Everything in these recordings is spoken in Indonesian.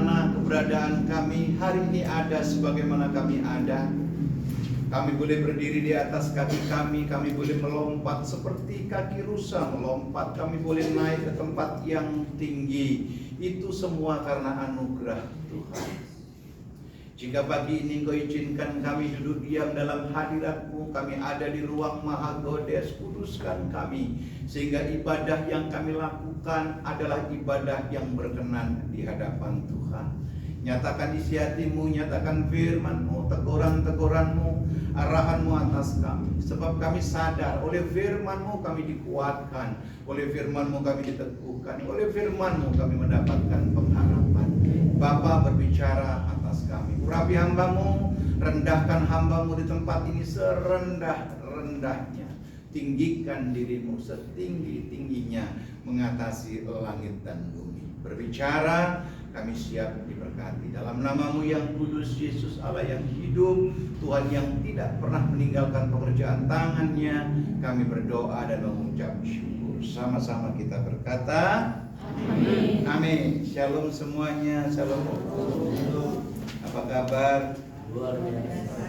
mana keberadaan kami hari ini ada sebagaimana kami ada. Kami boleh berdiri di atas kaki kami boleh melompat seperti kaki rusa melompat, kami boleh naik ke tempat yang tinggi. Itu semua karena anugerah Tuhan. Jika pagi ini Engkau izinkan kami duduk diam dalam hadirat-Mu, kami ada di ruang Maha Kodes, kuduskan kami, sehingga ibadah yang kami lakukan adalah ibadah yang berkenan di hadapan Tuhan. Nyatakan isi hati-Mu, nyatakan firman-Mu, teguran-teguran-Mu, arahan-Mu atas kami. Sebab kami sadar oleh firman-Mu kami dikuatkan, oleh firman-Mu kami diteguhkan, oleh firman-Mu kami mendapatkan pengharapan. Bapa berbicara atas kami. Urapi hamba-Mu, rendahkan hamba-Mu di tempat ini serendah-rendahnya. Tinggikan diri-Mu setinggi-tingginya mengatasi langit dan bumi. Berbicara, kami siap diberkati. Dalam nama-Mu yang kudus, Yesus Allah yang hidup, Tuhan yang tidak pernah meninggalkan pekerjaan tangannya, kami berdoa dan mengucap syukur. Sama-sama kita berkata, amin. Amin. Shalom semuanya. Shalom. Apa kabar? Luar biasa.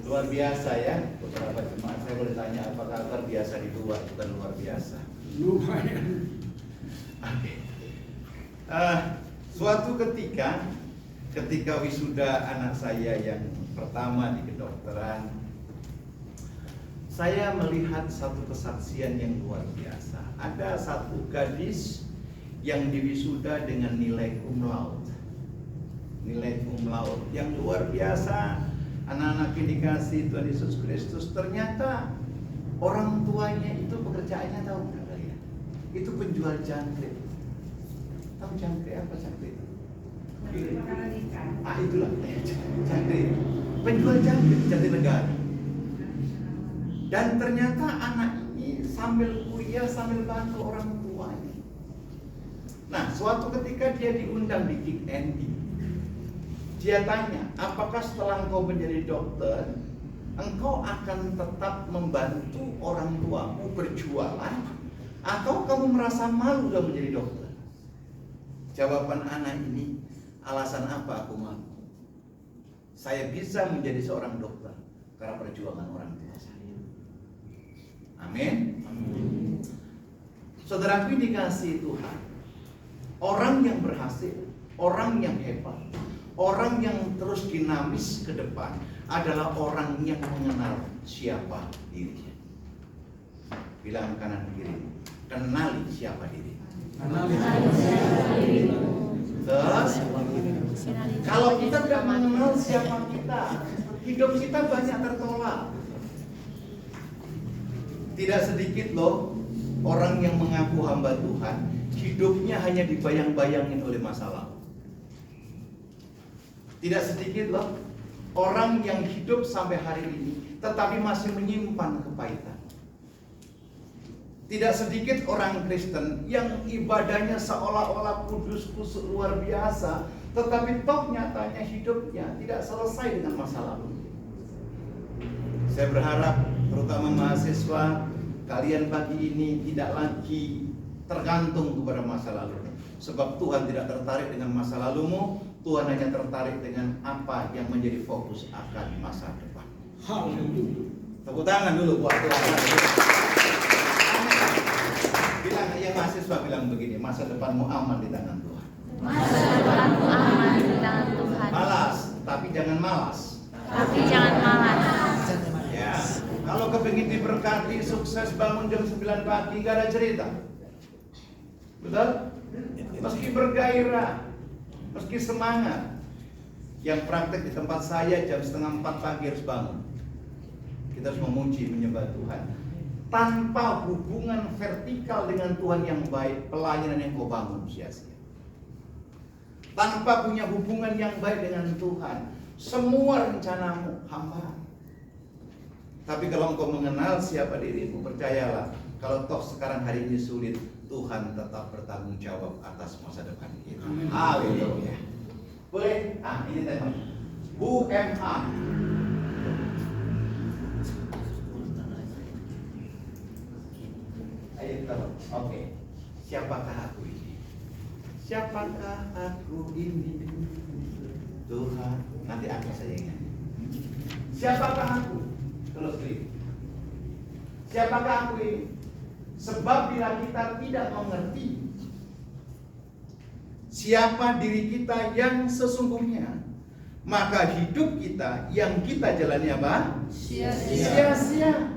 Luar biasa ya. Beberapa jemaat saya boleh tanya apa kabar, biasa di luar, bukan luar biasa. Lumayan. Oke. Suatu ketika wisuda anak saya yang pertama di kedokteran, saya melihat satu kesaksian yang luar biasa. Ada satu gadis yang diwisuda dengan nilai cum laude. Nilai cum laude yang luar biasa. Anak-anak yang dikasih Tuhan Yesus Kristus, ternyata orang tuanya itu pekerjaannya, tahu nggak kalian? Itu penjual jangkrik. Tahu jangkrik apa jangkrik? Itulah jangkrik. Penjual jangkrik di Jatinegara. Dan ternyata anak ini sambil kuliah sambil bantu orang tuanya. Nah, suatu ketika dia diundang di Kick Andy. Dia tanya, apakah setelah engkau menjadi dokter, engkau akan tetap membantu orang tuamu berjualan, atau kamu merasa malu sudah menjadi dokter? Jawaban anak ini, alasan apa aku malu? Saya bisa menjadi seorang dokter karena perjuangan orang tua saya. Amin. Saudaraku dikasihi Tuhan, orang yang berhasil, orang yang hebat, orang yang terus dinamis ke depan adalah orang yang mengenal siapa dirinya. Bilang kanan kiri, kenali siapa diri. Terus, kalau kita tidak mengenal siapa kita, hidup kita banyak tertolak. Tidak sedikit loh orang yang mengaku hamba Tuhan, hidupnya hanya dibayang-bayangin oleh masa lalu. Tidak sedikit loh orang yang hidup sampai hari ini tetapi masih menyimpan kepahitan. Tidak sedikit orang Kristen yang ibadahnya seolah-olah kudus kusuk luar biasa, tetapi toh nyatanya hidupnya tidak selesai dengan masa lalu. Saya berharap terutama mahasiswa kalian pagi ini tidak lagi tergantung kepada masa lalu. Sebab Tuhan tidak tertarik dengan masa lalumu, Tuhan hanya tertarik dengan apa yang menjadi fokus akan masa depan. Haleluya. Tepuk tangan dulu buat Tuhan. Bilang, yang mahasiswa bilang begini, masa depanmu aman di tangan Tuhan. Masa depanmu aman di tangan Tuhan. Malas, tapi jangan malas. Tapi jangan malas. Ya, kalau kepingin diberkati, sukses bangun jam 9 pagi, gak ada cerita. Betul? Meski bergairah, meski semangat. Yang praktek di tempat saya jam 3:30 pagi harus bangun. Kita harus memuji, menyembah Tuhan. Tanpa hubungan vertikal dengan Tuhan yang baik, pelayanan yang kau bangun sia-sia. Tanpa punya hubungan yang baik dengan Tuhan, semua rencanamu hampa. Tapi kalau engkau mengenal siapa dirimu, percayalah, kalau toh sekarang hari ini sulit, Tuhan tetap bertanggung jawab atas masa depan kita. Haleluya. Boleh? Ini tema. UMA. Ayo kita. Oke. Siapakah aku ini? Siapakah aku ini? Tuhan, nanti aku saya ingat. Siapakah aku? Terus klik. Siapakah aku ini? Sebab bila kita tidak mengerti siapa diri kita yang sesungguhnya, maka hidup kita yang kita jalani apa? Sia-sia.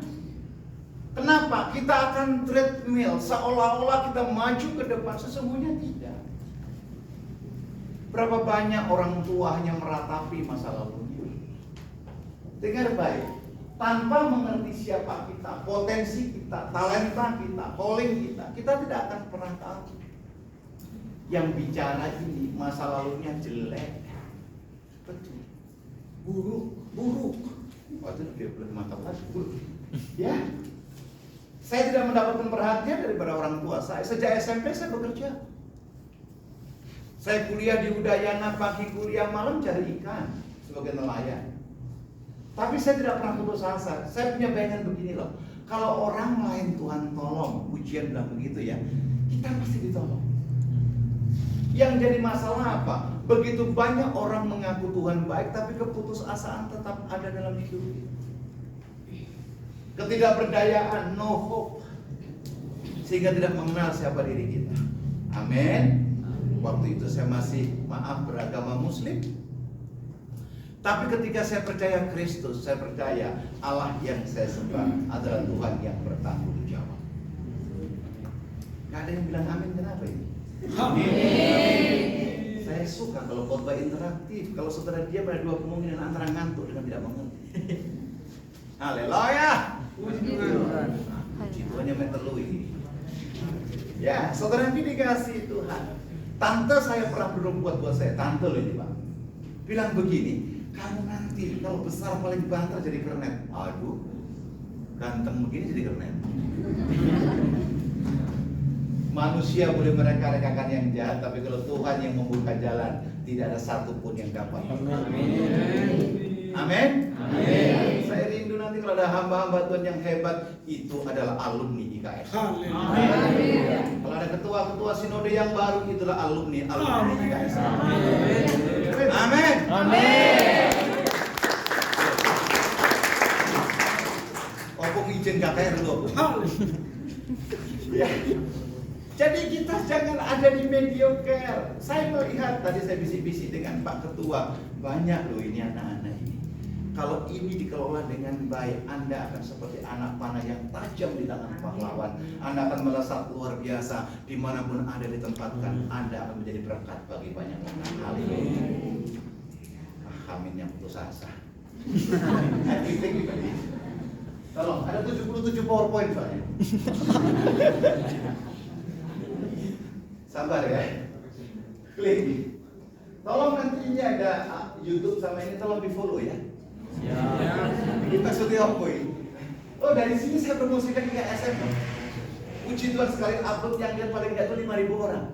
Kenapa? Kita akan treadmill seolah-olah kita maju ke depan, sesungguhnya tidak. Berapa banyak orang tua hanya meratapi masa lalunya. Dengar baik, tanpa mengerti siapa kita, potensi kita, talenta kita, calling kita, kita tidak akan pernah tahu. Yang bicara ini masa lalunya jelek, betul, buruk. Waktu itu dia belum mantap lagi, buruk. Ya, saya tidak mendapatkan perhatian daripada orang tua saya. Sejak SMP saya bekerja. Saya kuliah di Udayana, pagi kuliah, malam cari ikan sebagai nelayan. Tapi saya tidak pernah putus asa. Saya punya bayangan begini loh. Kalau orang lain Tuhan tolong, ujian bilang begitu ya, kita pasti ditolong. Yang jadi masalah apa? Begitu banyak orang mengaku Tuhan baik, tapi keputusasaan tetap ada dalam hidup. Ketidakberdayaan, no hope, sehingga tidak mengenal siapa diri kita. Amin. Waktu itu saya masih beragama Muslim. Tapi ketika saya percaya Kristus, saya percaya Allah yang saya sembah adalah Tuhan yang bertanggung jawab. Gak ada yang bilang amin, kenapa ini? Amin. Saya suka kalau khotbah interaktif. Kalau saudara dia pada dua kemungkinan antara ngantuk dengan tidak mengerti. Haleluya. Puji Tuhan yang mentelui. Ya, saudara yang dikasihi Tuhan. Tante saya pernah berbuat buat saya, tante loh ini Pak. Bilang begini, kamu nanti kalau besar paling banter jadi kernet. Aduh, ganteng begini jadi kernet. Manusia boleh mereka-rekakan yang jahat, tapi kalau Tuhan yang membuka jalan, tidak ada satupun yang dapat. Amin. Amin. Saya rindu nanti kalau ada hamba-hamba Tuhan yang hebat, itu adalah alumni IKS. Amin. Kalau ada ketua-ketua sinode yang baru, itulah alumni IKS. Amin. Amin. Amin. Opung izin KKR dulu. Ya. Jadi kita jangan ada di mediocre. Saya melihat, tadi saya bisik-bisik dengan Pak Ketua, banyak loh ini anak-anak ini. Kalau ini dikelola dengan baik, Anda akan seperti anak panah yang tajam di tangan pahlawan. Anda akan melesat luar biasa. Dimanapun Anda ditempatkan, Anda akan menjadi berkat bagi banyak orang. Haleluya. Amin yang putus asa. Tolong, ada 77 PowerPoint soalnya. Sabar ya. Klik. Tolong nanti ini ada YouTube sama ini, tolong di follow ya. Ya. Kita sudah apa ini? Oh, dari sini saya promosikan IKSM. Puji Tuhan sekali, upload yang lihat paling nggak itu 5.000 orang.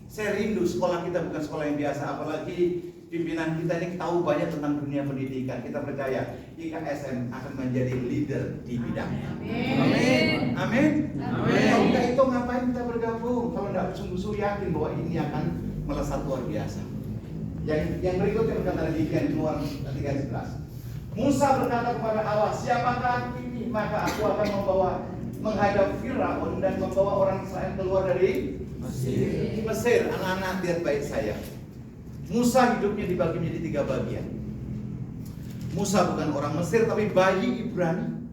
Saya rindu sekolah kita bukan sekolah yang biasa, apalagi pimpinan kita ini tahu banyak tentang dunia pendidikan. Kita percaya IKSM akan menjadi leader di bidangnya. Amin. Amin. Amin. Kalau nggak itu ngapain kita bergabung? Kalau nggak sungguh-sungguh yakin bahwa ini akan melesat luar biasa. Yang berikutnya berkata di Keluaran 3:11. Musa berkata kepada Allah, siapakah aku ini? Maka aku akan menghadap Firaun dan membawa orang Israel keluar dari Mesir. Anak-anak lihat baik saya. Musa hidupnya dibagi menjadi 3 bagian. Musa bukan orang Mesir, tapi bayi Ibrani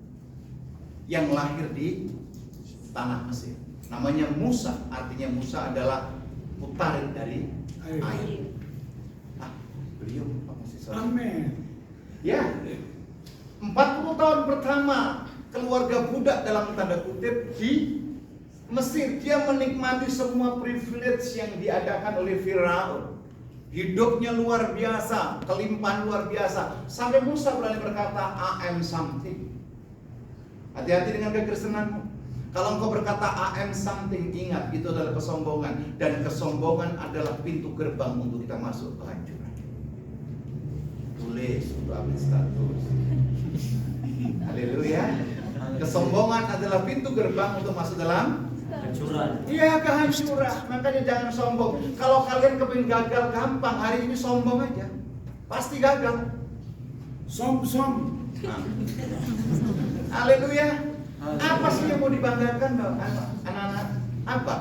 yang lahir di tanah Mesir. Namanya Musa, artinya Musa adalah putaran dari air. Beliau masih sorry. Amin. Ya, 40 tahun pertama keluarga budak dalam tanda kutip di Mesir, dia menikmati semua privilege yang diadakan oleh Firaun. Hidupnya luar biasa, kelimpahan luar biasa. Sampai Musa berani berkata, I am something. Hati-hati dengan kekristenanmu. Kalau engkau berkata I am something, ingat itu adalah kesombongan. Dan kesombongan adalah pintu gerbang untuk kita masuk ke kehancuran. Tulis untuk update status. Haleluya. Kesombongan adalah pintu gerbang untuk masuk dalam Kehancuran. Iya, kehancuran. Makanya jangan sombong. Kalau kalian kepingin gagal gampang, hari ini sombong aja. Pasti gagal. Som. Nah. Haleluya. Apa sih yang mau dibanggakan anak-anak? Apa?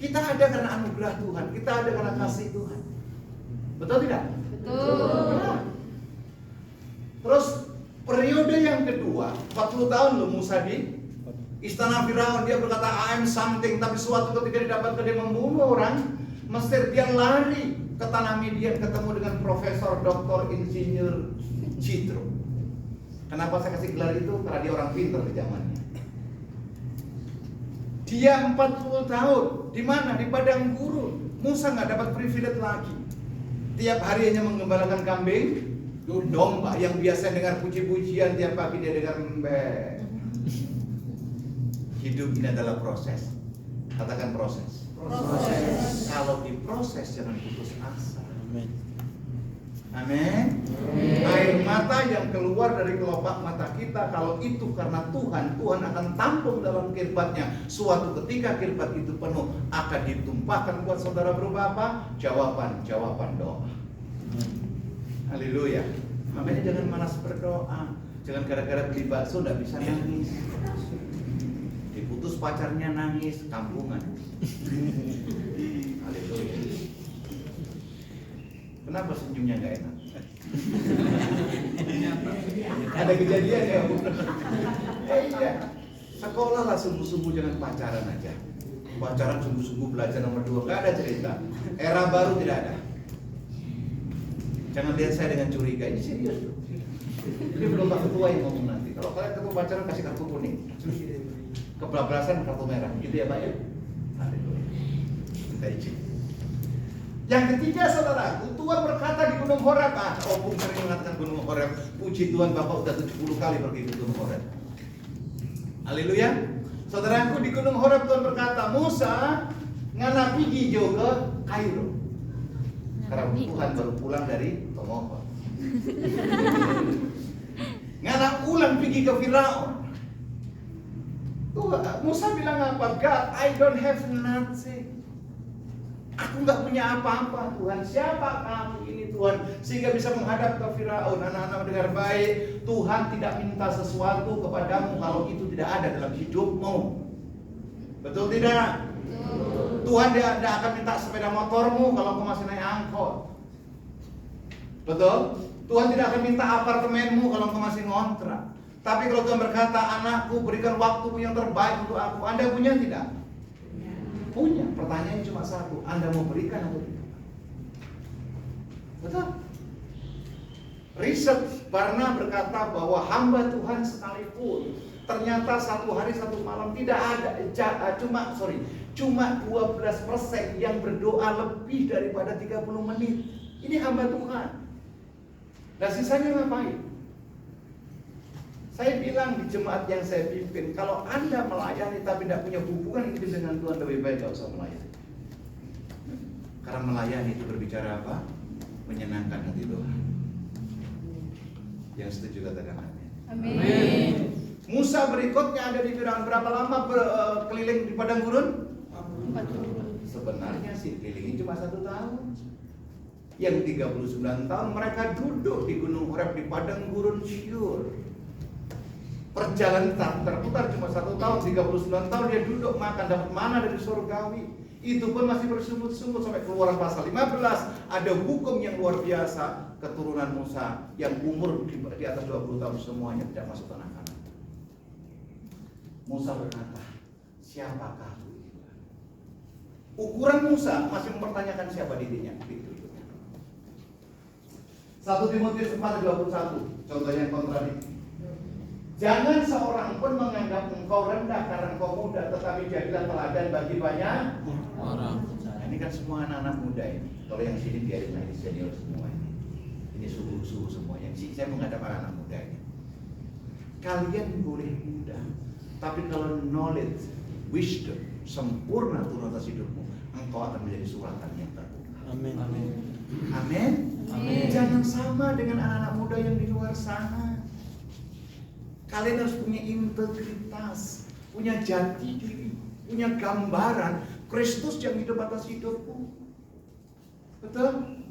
Kita ada karena anugerah Tuhan. Kita ada karena kasih Tuhan. Betul tidak? Betul. Ya. Terus periode yang kedua, 40 tahun loh Musa di istana Firaun. Dia berkata I am something. Tapi suatu ketika didapatkan dia membunuh orang Mesir, dia lari ke tanah Midian, ketemu dengan profesor, doktor, insinyur Jitro. Kenapa saya kasih gelar itu? Karena dia orang pintar di zamannya. Dia 40 tahun di mana? Di padang gurun. Musa nggak dapat privilege lagi. Tiap hari hanya menggembalakan kambing, domba yang biasa dengar puji-pujian, tiap pagi dia dengar mbek. Hidup ini adalah proses. Katakan proses. Proses. Kalau diproses jangan putus asa. Amin. Air mata yang keluar dari kelopak mata kita, kalau itu karena Tuhan, Tuhan akan tampung dalam kirbatnya. Suatu ketika kirbat itu penuh, akan ditumpahkan buat saudara berupa apa? Jawaban doa. Haleluya. Makanya jangan malas berdoa. Jangan gara-gara beli bakso nggak bisa nangis. Diputus pacarnya nangis, kampungan. Haleluya. Kenapa senyumnya nggak enak? Ada kejadian ya? Iya. Sekolahlah sungguh-sungguh, jangan pacaran aja. Pacaran sungguh-sungguh, belajar nomor 2, nggak ada cerita. Era baru tidak ada. Jangan lihat saya dengan curiga, ini serius. Ini belum Pak Ketua yang ngomong nanti. Kalau kalian ketemu pacaran kasih kartu kuning, kebablasan kartu merah, gitu ya Pak ya? Haleluya. Kita izin. Yang ketiga saudaraku, Tuhan berkata di Gunung Horeb. Opung sering mengatakan Gunung Horeb. Puji Tuhan, Bapak udah 70 kali pergi ke Gunung Horeb. Haleluya. Saudaraku, di Gunung Horeb Tuhan berkata, Musa ngana pigi jo ke Kairo. Karena Tuhan baru pulang dari Tomohon. Ngana ulang pergi ke Firaun. Musa bilang apa? God, I don't have nothing. Aku nggak punya apa-apa Tuhan. Siapa kamu ini Tuhan sehingga bisa menghadap ke Firaun? Anak-anak mendengar baik. Tuhan tidak minta sesuatu kepadamu kalau itu tidak ada dalam hidupmu. Betul tidak? Betul. Tuhan tidak akan minta sepeda motormu kalau kau masih naik angkot. Betul? Tuhan tidak akan minta apartemenmu kalau kau masih ngontrak. Tapi kalau Tuhan berkata, anakku berikan waktumu yang terbaik untuk aku. Anda punya tidak? Punya. Pertanyaannya cuma satu, Anda mau berikan atau tidak? Betul. Riset Barna berkata bahwa hamba Tuhan sekalipun ternyata satu hari satu malam tidak ada cuma 12% yang berdoa lebih daripada 30 menit. Ini hamba Tuhan. Nah sisanya ngapain? Saya bilang di jemaat yang saya pimpin, kalau Anda melayani tapi tidak punya hubungan intim dengan Tuhan, lebih baik gak usah melayani. Karena melayani itu berbicara apa? Menyenangkan hati Tuhan. Yang setuju katakan amin. Amin. Musa berikutnya ada di Firaun. Berapa lama keliling di padang gurun? 40. Sebenarnya sih kelilingnya cuma 1 tahun. Yang 39 tahun mereka duduk di Gunung Horeb di padang gurun Syur. Perjalanan terputar cuma 1 tahun, 39 tahun dia duduk makan, dapat mana dari surgawi. Itu pun masih bersungut-sungut sampai Keluaran pasal 15. Ada hukum yang luar biasa, keturunan Musa yang umur di atas 20 tahun semuanya tidak masuk tanah Kanaan. Musa berkata, siapakah aku ini? Ukuran Musa masih mempertanyakan siapa dirinya. 1 Timotius 4:21, contohnya kontradiksi. Jangan seorang pun menganggap engkau rendah karena engkau muda, tetapi jadilah teladan bagi banyak orang. Nah, ini kan semua anak-anak muda ini. Kalau yang sini biarin lagi senior semua ini. Ini suhu-suhu semua. Yang saya menghadap anak-anak muda ini. Kalian boleh muda, tapi kalau knowledge, wisdom sempurna turun atas hidupmu, engkau akan menjadi suratan yang terbuka. Amin. Amin. Amin. Amin. Jangan sama dengan anak-anak muda yang di luar sana. Kalian harus punya integritas, punya jati diri. punya gambaran Kristus yang hidup atas hidupku. Betul?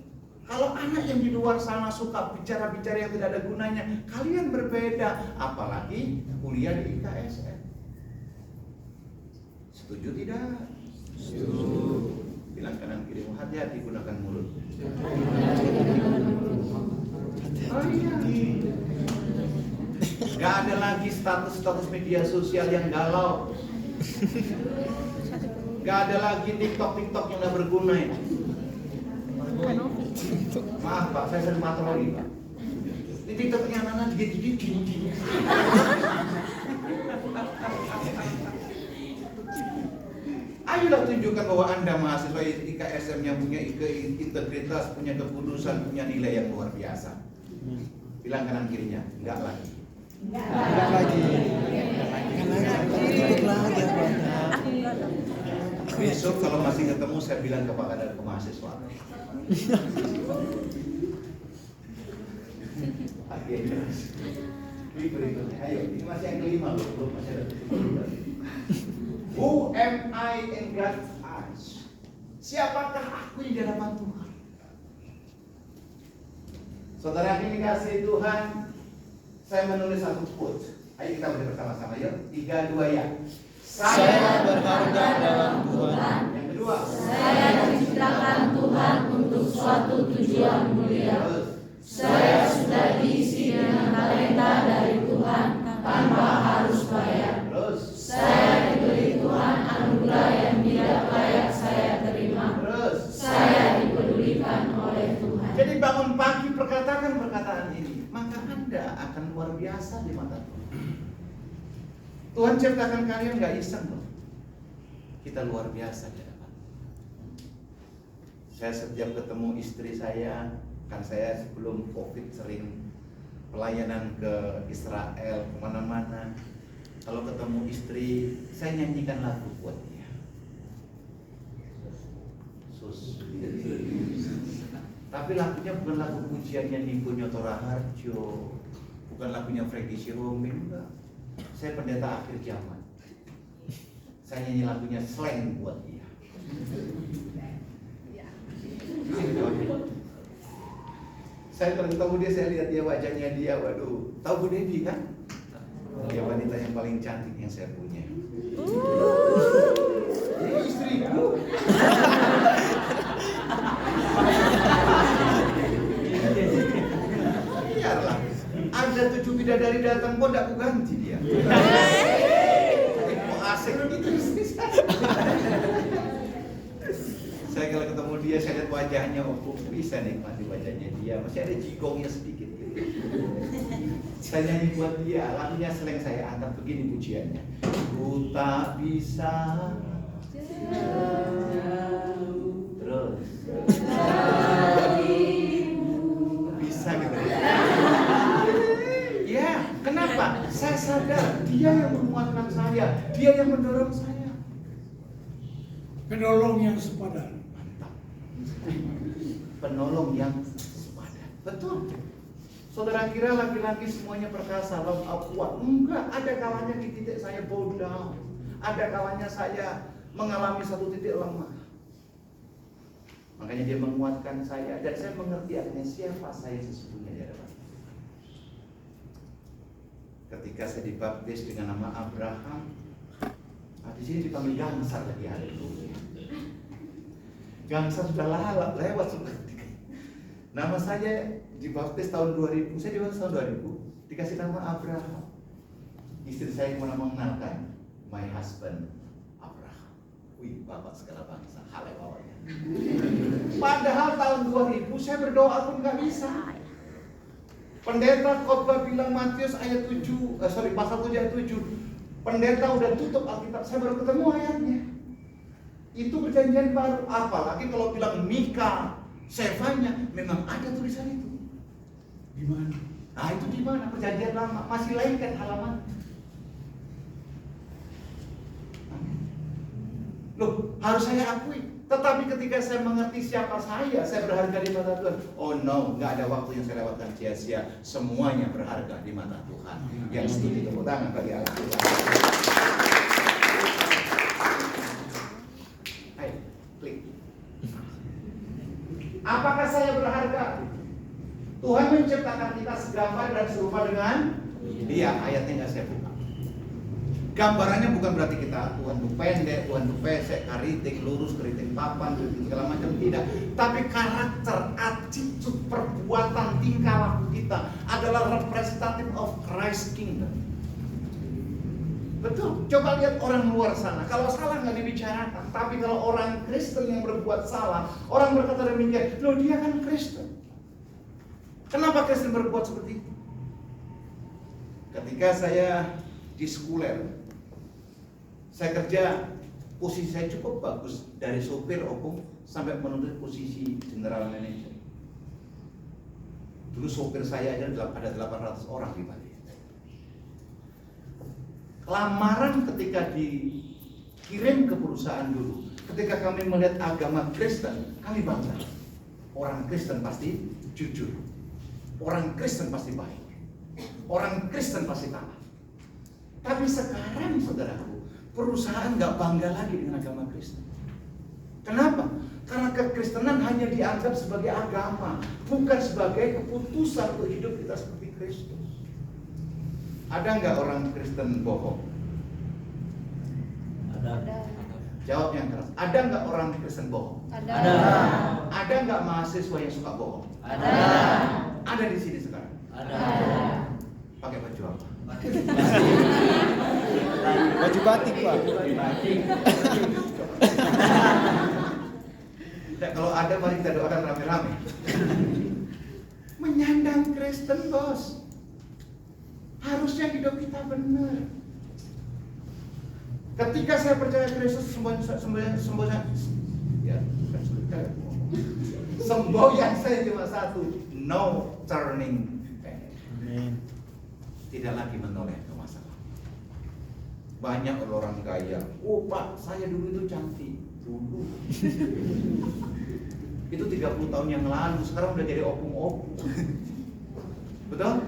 Kalau anak yang di luar sana suka bicara-bicara yang tidak ada gunanya, kalian berbeda. Apalagi kuliah di IKSN. Setuju tidak? Setuju. Bilang kanan kiri, hati-hati gunakan mulut. Oh iya. Gak ada lagi status-status media sosial yang galau. Gak ada lagi TikTok yang gak berguna ya. Maaf Pak, saya sering patroli Pak. Ini TikToknya anak-anak gini. Ayolah tunjukkan bahwa Anda mahasiswa IKSM yang punya integritas, punya kekudusan, punya nilai yang luar biasa. Bilang kanan kirinya, enggak lagi. Besok kalau masih ketemu saya bilang kepada mahasiswa. Oke, terus. Berikutnya, ayo, ini masih yang kelima loh, belum masih ada. Who am I in God's eyes? Siapakah aku di hadapan Tuhan? Saudara yang dikasihi Tuhan, saya menulis satu quote. Ayo kita beri bersama-sama yuk. 3, 2 ya. Saya berharga dalam Tuhan. Yang kedua, Saya diciptakan Tuhan untuk suatu tujuan mulia. Saya sudah diisi dengan talenta dari Tuhan tanpa harus bayar. Terus, Saya diberi Tuhan anugerah yang tidak layak saya terima. terus. Saya dipedulikan oleh Tuhan. Jadi bangun pagi perkatakan perkataan ini, maka Anda akan luar biasa di mata Tuhan. Tuhan ciptakan kalian gak iseng loh. Kita luar biasa di hadapan. Saya setiap ketemu istri saya, kan saya sebelum COVID sering pelayanan ke Israel, kemana-mana. Kalau ketemu istri, saya nyanyikan lagu buat dia. Tapi lagunya bukan lagu pujiannya Niko Nyotora Harjo, bukan lagunya Frankie Sihombing, enggak. Saya pendeta akhir zaman. Saya nyanyi lagunya slang buat dia. Saya kalau ketemu dia, saya lihat dia wajahnya dia, waduh. Tahu Bu Devi kan? Dia wanita yang paling cantik yang saya punya. Ini istriku. Biarlah. Ada 7 bidadari datang kok tidak ganti dia. Mau asik gitu istri saya. Saya kalau ketemu dia, saya lihat wajahnya, oh bisa nikmati wajahnya dia. Masih ada jigongnya sedikit gitu. Saya nyanyi buat dia, lagunya sering saya angkat begini pujiannya. Ku tak bisa terus bisa gitu ya. Kenapa? Saya sadar dia yang menguatkan saya, dia yang mendorong saya. Penolong yang sepadan. Mantap. Penolong yang sepadan. Betul. Saudara kira laki-laki semuanya perkasa, kuat? Enggak, ada kalanya di titik saya bow down. Ada kalanya saya mengalami satu titik lemah. Makanya dia menguatkan saya dan saya mengerti artinya siapa saya sesungguhnya di hadapan. Ketika saya dibaptis dengan nama Abraham, di sini dipanggil Gangsar lagi hari itu. Gangsar sudah lewat seperti nama saya dibaptis tahun 2000, saya dibaptis tahun 2000, dikasih nama Abraham. Istri saya kemana mengenalkan, my husband Abraham. Wih, bapak segala bangsa, haleluya. Padahal tahun 2000 saya berdoa pun nggak bisa. Pendeta khotbah bilang Matius ayat 7, pasal 7 ayat 7. Pendeta udah tutup Alkitab, saya baru ketemu ayatnya. Itu perjanjian baru, apalagi kalau bilang Mika, Sefanya, memang ada tulisan itu. Di mana? Nah itu di mana? Perjanjian lama, masih lain kan halaman. Loh, harus saya akui. Tetapi ketika saya mengerti siapa saya berharga di mata Tuhan. Oh no, nggak ada waktu yang saya lewatkan sia-sia. Semuanya berharga di mata Tuhan. Yang setuju tepuk tangan bagi Allah. Apakah saya berharga? Tuhan menciptakan kita segambar dan serupa dengan Dia. Ayatnya nggak saya buka. Gambarannya bukan berarti kita Tuhan tuh pendek, Tuhan tuh pesek, keriting lurus, keriting papan, keriting segala macam, tidak. Tapi karakter, attitude, perbuatan, tingkah laku kita adalah representative of Christ Kingdom. Betul. Coba lihat orang luar sana. Kalau salah nggak dibicarakan, tapi kalau orang Kristen yang berbuat salah, orang berkata demikian, loh dia kan Kristen. Kenapa Kristen berbuat seperti itu? Ketika saya di sekuler, saya kerja, posisi saya cukup bagus dari sopir opung sampai menuntut posisi general manager. Dulu sopir saya aja ada 800 orang di Bali. Lamaran ketika dikirim ke perusahaan dulu, ketika kami melihat agama Kristen, kami bangga. Orang Kristen pasti jujur, orang Kristen pasti baik, orang Kristen pasti taat. Tapi sekarang saudaraku, perusahaan nggak bangga lagi dengan agama Kristen. Kenapa? Karena kekristenan hanya dianggap sebagai agama, bukan sebagai keputusan untuk hidup kita seperti Kristus. Ada nggak orang Kristen bohong? Ada. Jawab yang keras. Ada nggak orang Kristen bohong? Ada. Ada nggak mahasiswa yang suka bohong? Ada. Ada di sini sekarang. Ada. Pakai baju apa? Baju batik, Pak. Nah, kalau ada mari kita doakan rame-rame. Menyandang Kristen, bos. Harusnya hidup kita benar. Ketika saya percaya Kristus, semboyan saya cuma satu, no turning back. Amin. Tidak lagi menoleh ke masa lalu. Banyak orang kaya, oh Pak, saya dulu itu cantik. Dulu itu 30 tahun yang lalu, sekarang udah jadi opung-opung. Betul?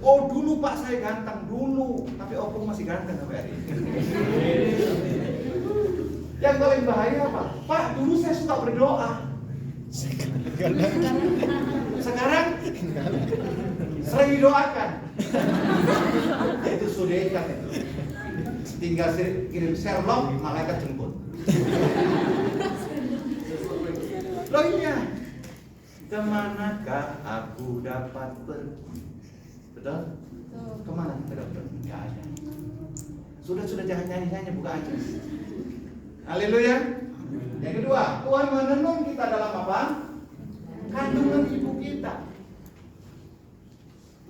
Oh dulu Pak saya ganteng dulu, tapi opung masih ganteng sampai hari ini. Yang paling bahaya apa? Pak dulu saya suka berdoa. Sekarang sering didoakan. Itu sudekan itu. Tinggal kirim Sherlock, malaikat jemput. Loh iya, kemanakah aku dapat pergi? Betul? Kemana kita dapat pergi? Nggak ada. Sudah jangan nyanyi, buka aja. Haleluya. Yang kedua, Tuhan menenun kita dalam apa? Kandungan ibu kita.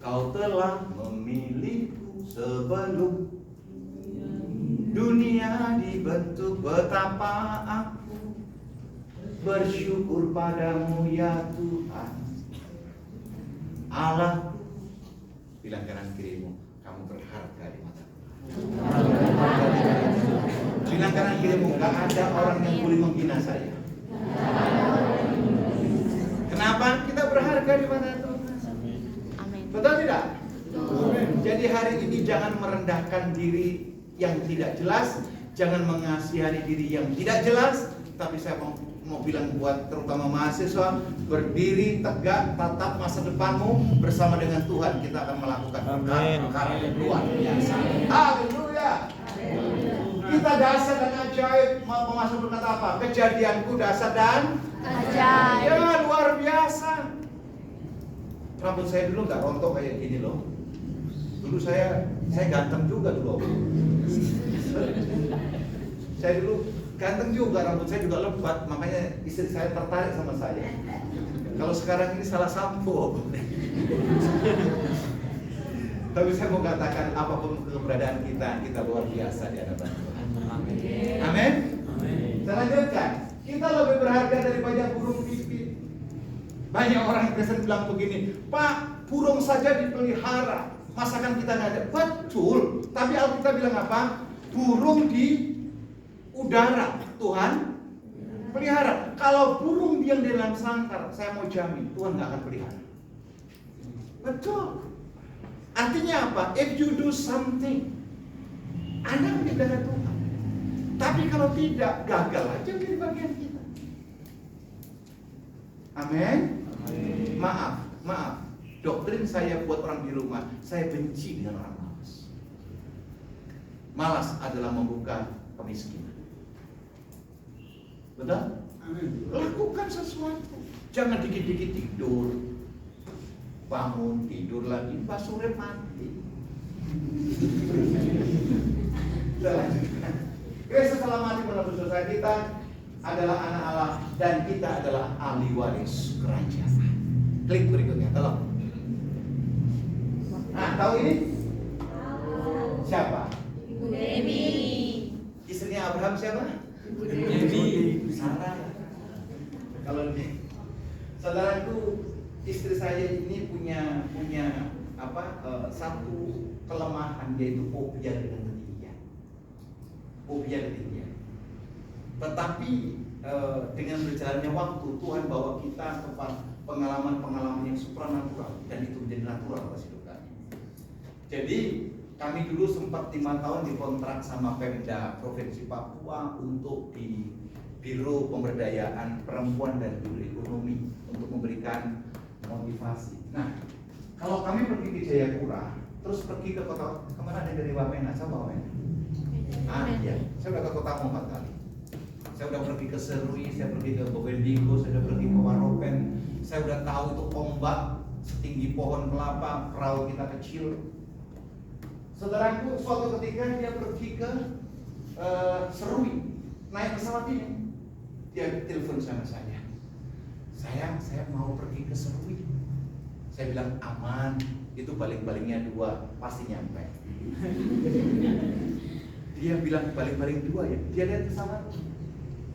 Kau telah memilihku sebelum dunia dibentuk, betapa aku bersyukur padamu ya Tuhan Allahku. Bilang kanan kirimu, kamu berharga di mata Tuhan. Bilang kanan kirimu, gak ada orang yang boleh menghina saya. Kenapa? Kita berharga di mata Tuhan. Betul tidak? Jadi hari ini jangan merendahkan diri yang tidak jelas, jangan mengasihani diri yang tidak jelas. Tapi saya mau bilang buat terutama mahasiswa, berdiri tegak, tatap masa depanmu bersama dengan Tuhan. Kita akan melakukan perkara yang luar biasa. Haleluya. Kita dasar dan ajaib. Mau masuk berkata apa? Kejadianku dasar dan Ajaib. ya luar biasa. Rambut saya dulu nggak rontok kayak gini loh. Dulu saya ganteng juga dulu. Saya dulu ganteng juga, rambut saya juga lebat, makanya istri saya tertarik sama saya. Kalau sekarang ini salah sampo. Tapi saya mau katakan apapun keberadaan kita luar biasa di hadapan Tuhan. Amin. Saya lanjutkan. Kita lebih berharga daripada burung pipit. Banyak orang Kristen bilang begini, Pak, burung saja dipelihara, masakan kita nggak ada. Betul, tapi Alkitab bilang apa? Burung di udara Tuhan pelihara. Kalau burung yang di dalam sangkar, saya mau jamin Tuhan nggak akan pelihara. Betul. Artinya apa? If you do something, Anda pelihara Tuhan. Tapi kalau tidak, gagal aja menjadi bagian kita. Amin. Maaf. Doktrin saya buat orang di rumah, saya benci dengan orang malas. Malas adalah membuka kemiskinan. Betul? Amin. Lakukan sesuatu. Jangan dikit-dikit tidur. Bangun, tidur lagi, pas sore mati. Kristus telah mati menebus dosa kita, adalah anak Allah, dan kita adalah ahli waris kerajaan. Klik berikutnya, tolong. Nah, tahu ini? Siapa? Ibu Dewi. Istrinya Abraham siapa? Ibu Dewi. Sarah. Kalau ini, saudaraku, istri saya ini punya satu kelemahan, yaitu fobia dengan ketinggian. Fobia ketinggian. Tetapi dengan berjalannya waktu, Tuhan bawa kita ke pengalaman-pengalaman yang supranatural, dan itu menjadi natural atas hidup kami. Jadi kami dulu sempat 5 tahun dikontrak sama Pemda Provinsi Papua untuk di Biro Pemberdayaan Perempuan dan Biro Ekonomi untuk memberikan motivasi. Nah, kalau kami pergi ke Jayapura, terus pergi ke kota, kemana ada dari Wamena? Coba Wamena. Iya, saya udah ke Kota 4 kali. Saya udah pergi ke Serui, saya pergi ke Bovendiggo, saya udah pergi ke Waropen. Saya udah tahu itu ombak setinggi pohon kelapa, perahu kita kecil. Saudaraku, suatu ketika dia pergi ke Serui, naik pesawat ini, dia telepon sama saya. Saya mau pergi ke Serui. Saya bilang aman, itu baling-balingnya 2, pasti nyampe. Dia bilang baling-baling 2 ya, dia lihat pesawat,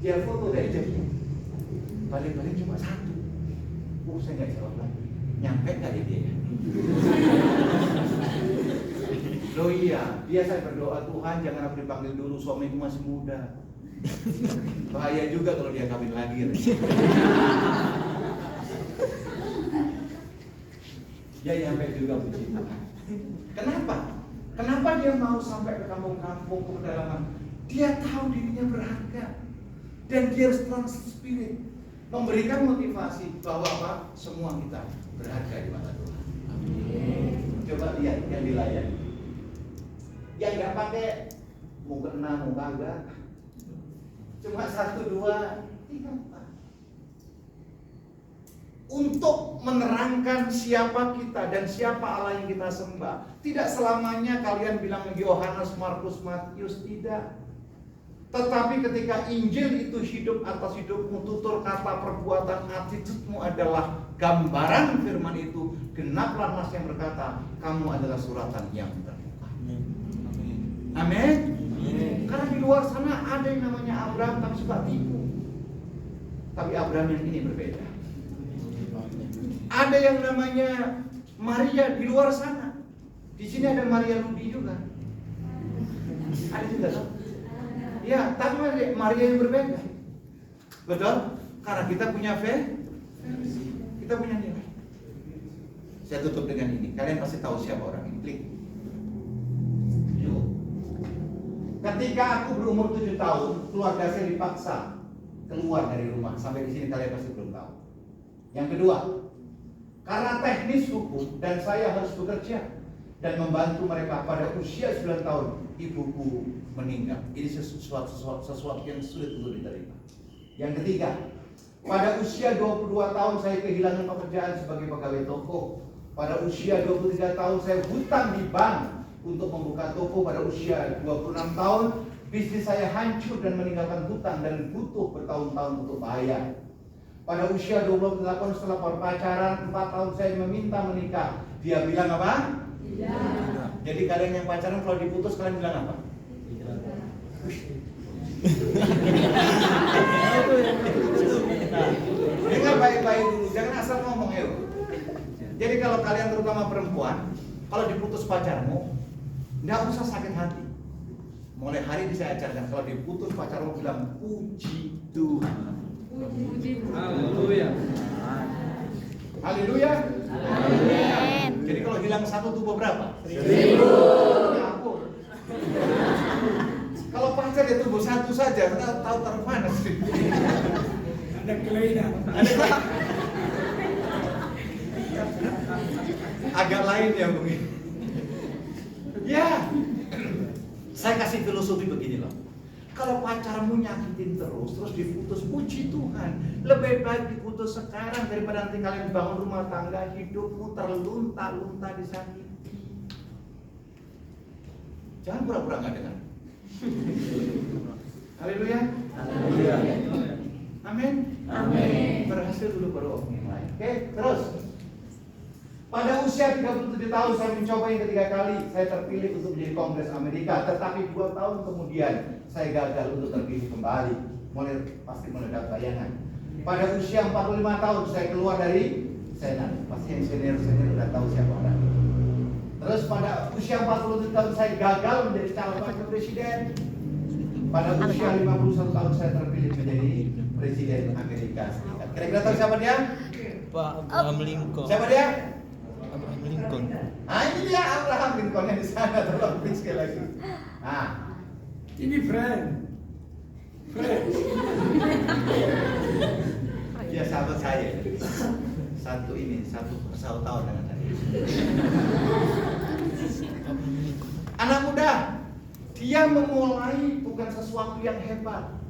dia foto dari jauh, baling-baling cuma 1. Saya nggak jawab lagi, nyampe nggak ya dia? Loh iya, dia saya berdoa, Tuhan jangan aku dipanggil dulu, suamiku masih muda. Bahaya juga kalau dia kawin lagi. Ya nyampe juga puji Tuhan. Kenapa? Kenapa dia mau sampai ke kampung-kampung, ke pedalaman? Dia tahu dirinya berharga, dan dia harus transfer spirit, memberikan motivasi bahwa apa? Semua kita berharga di mata Tuhan. Coba lihat yang di layar. Yang nggak pakai mau kena mau kagak, cuma 1, 2, 3, 4. Untuk menerangkan siapa kita dan siapa Allah yang kita sembah. Tidak selamanya kalian bilang Yohanes, Markus, Matius, tidak. Tetapi ketika Injil itu hidup atas hidupmu, tutur kata, perbuatan, attitude-mu adalah gambaran firman itu, genaplah nas yang berkata, kamu adalah suratan yang terbuka. Amin. Karena di luar sana ada yang namanya Abraham tapi suka tipu. Tapi Abraham yang ini berbeda. Ada yang namanya Maria di luar sana. Di sini ada Maria Ludi juga. Ada juga kan? Ya, tapi Maria yang berbeda. Betul? Karena kita punya versi, kita punya nilai. Saya tutup dengan ini. Kalian pasti tahu siapa orang ini. Klik. Yuk. Ketika aku berumur 7 tahun, keluarga saya dipaksa keluar dari rumah. Sampai di sini kalian pasti belum tahu. Yang kedua, karena teknis hukum dan saya harus bekerja dan membantu mereka, pada usia 9 tahun ibuku meninggal. Ini sesuatu yang sulit untuk diterima. Yang ketiga, pada usia 22 tahun saya kehilangan pekerjaan sebagai pegawai toko. Pada usia 23 tahun saya hutang di bank untuk membuka toko. Pada usia 26 tahun bisnis saya hancur dan meninggalkan hutang dan butuh bertahun-tahun untuk bayar. Pada usia 28 setelah berpacaran 4 tahun saya meminta menikah. Dia bilang apa? Tidak. Jadi kalian yang pacaran kalau diputus kalian bilang apa? Tidak. Dengar baik-baik dulu, jangan asal ngomong ya. Jadi kalau kalian terutama perempuan, kalau diputus pacarmu, nggak usah sakit hati. Mulai hari ini saya ajarkan, kalau diputus pacarmu bilang puji Tuhan. Haleluya. Haleluya. Amin. Jadi kalau hilang satu tubuh berapa? 1000. Ya ampun. Kalau pacar ya tubuh satu saja, kita tahu taruh mana sih? Ada kelainan. Agak lain ya mungkin. Ya, saya kasih filosofi begini loh. Kalau pacarmu nyakitin terus diputus, puji Tuhan. Lebih baik diputus sekarang daripada nanti kalian bangun rumah tangga, hidupmu terlunta-lunta disakiti. Jangan pura-pura nggak dengar. Haleluya. Haleluya. Amin. Amin. Berhasil dulu baru omongin lain. Oke, terus. Pada usia 37 tahun saya mencoba yang ketiga kali. Saya terpilih untuk menjadi Kongres Amerika. Tetapi 2 tahun kemudian saya gagal untuk terpilih kembali. Pasti meledak bayangan. Pada usia 45 tahun saya keluar dari Senat. Pasti yang senior-senior udah tahu siapa orang. Terus pada usia 47 tahun saya gagal menjadi calon wakil presiden. Pada usia 51 tahun saya terpilih menjadi Presiden Amerika Serikat. Kira-kira tahu siapa dia? Pak Abraham Lincoln. Siapa dia? Abraham Lincoln. Nah ini dia Abraham Lincoln yang di sana. Tolong please sekali lagi. Nah, Ini friend. dia sahabat saya. Satu persaudaraan dengan saya. Anak muda, dia memulai bukan sesuatu yang hebat.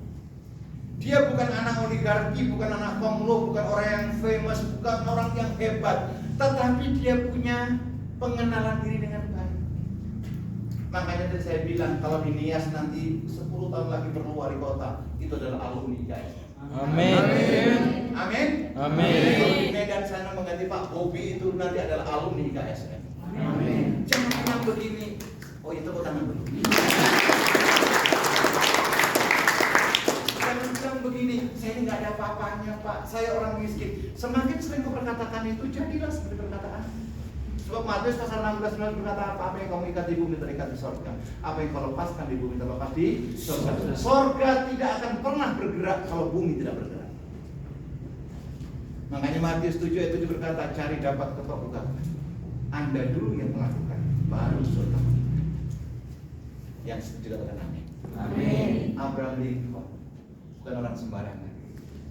Dia bukan anak oligarki, bukan anak konglo, bukan orang yang famous, bukan orang yang hebat. Tetapi dia punya pengenalan diri dengan baik. Makanya tadi saya bilang kalau di Nias nanti 10 tahun lagi perlu wali kota, itu adalah alumni guys. Amin. Amin. Amin. Di Medan sana mengganti Pak Bobi itu nanti adalah alumni KSN. Amin. Jangan yang begini. Oh itu kok tangan dulu. Jangan bilang begini. Saya ini nggak ada apa-apanya Pak. Saya orang miskin. Semakin sering kau perkatakan itu jadilah seperti perkataan. Sebab Matius pasal 16 berkata apa yang kamu ikat di bumi terikat di sorga. Apa yang kau lepaskan di bumi terlepas di sorga. Sorga tidak akan pernah bergerak kalau bumi tidak bergerak. Makanya Matius 7 ayat 7 berkata, cari dapat ketok buka. Anda dulu yang melakukan, baru surga. Yang setuju katakan amin. Amin. Abraham Lincoln bukan orang sembarangan.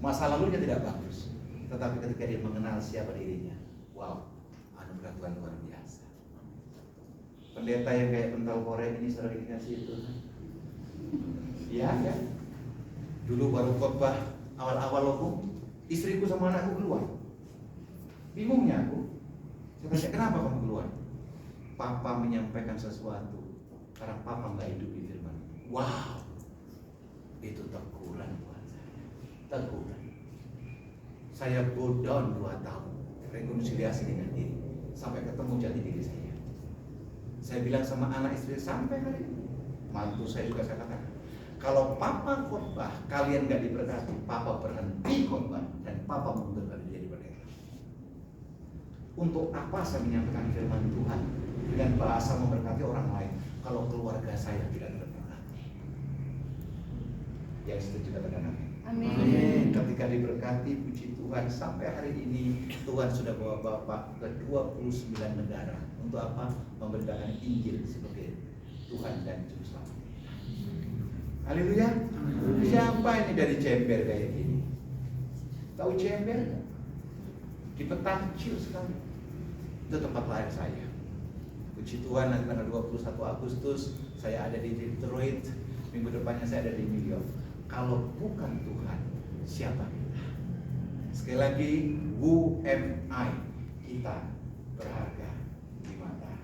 Masa lalunya tidak bagus, tetapi ketika dia mengenal siapa dirinya, wow, anugerah Tuhan luar biasa. Pendeta yang kayak pentol korek ini saudara dikasih itu. Iya ya. Dulu baru khotbah awal-awal loh, istriku sama anakku keluar. Bingungnya aku. Saya tanya, kenapa kamu keluar? Papa menyampaikan sesuatu karena papa nggak hidup di firman. Wow, itu teguran buat saya. Teguran. Saya go down 2 tahun rekonsiliasi dengan diri sampai ketemu jati diri saya. Saya bilang sama anak istri sampai hari ini, mantu saya juga saya katakan, kalau papa khotbah kalian nggak diberkati, papa berhenti khotbah dan papa mundurkan diri jadi pendeta. Untuk apa saya menyampaikan firman Tuhan dengan bahasa memberkati orang lain kalau keluarga saya tidak terberkati? Yang setuju katakan amin. Amin. Ketika diberkati, puji Tuhan, sampai hari ini Tuhan sudah bawa Bapak ke 29 negara. Untuk apa? Memberitakan Injil sebagai Tuhan dan Juru Selamat. Haleluya. Siapa ini dari Cember kayak gini? Tahu Cember? Di peta kecil sekali. Itu tempat lahir saya. Puji Tuhan, nanti tanggal 21 Agustus saya ada di Detroit. Minggu depannya saya ada di New York. Kalau bukan Tuhan, siapa kita? Sekali lagi, who am I? Kita berharga di mata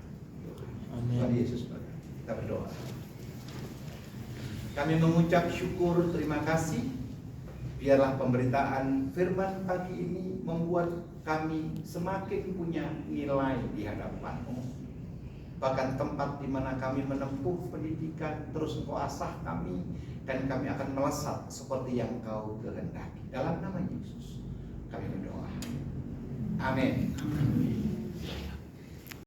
Tuhan. Amin. Tuhan Yesus berkati. Kita berdoa. Kami mengucap syukur, terima kasih. Biarlah pemberitaan firman pagi ini membuat kami semakin punya nilai di hadapan-Mu. Bahkan tempat di mana kami menempuh pendidikan, terus Engkau asah kami, dan kami akan melesat seperti yang Kau kehendaki. Dalam nama Yesus kami berdoa. Amin.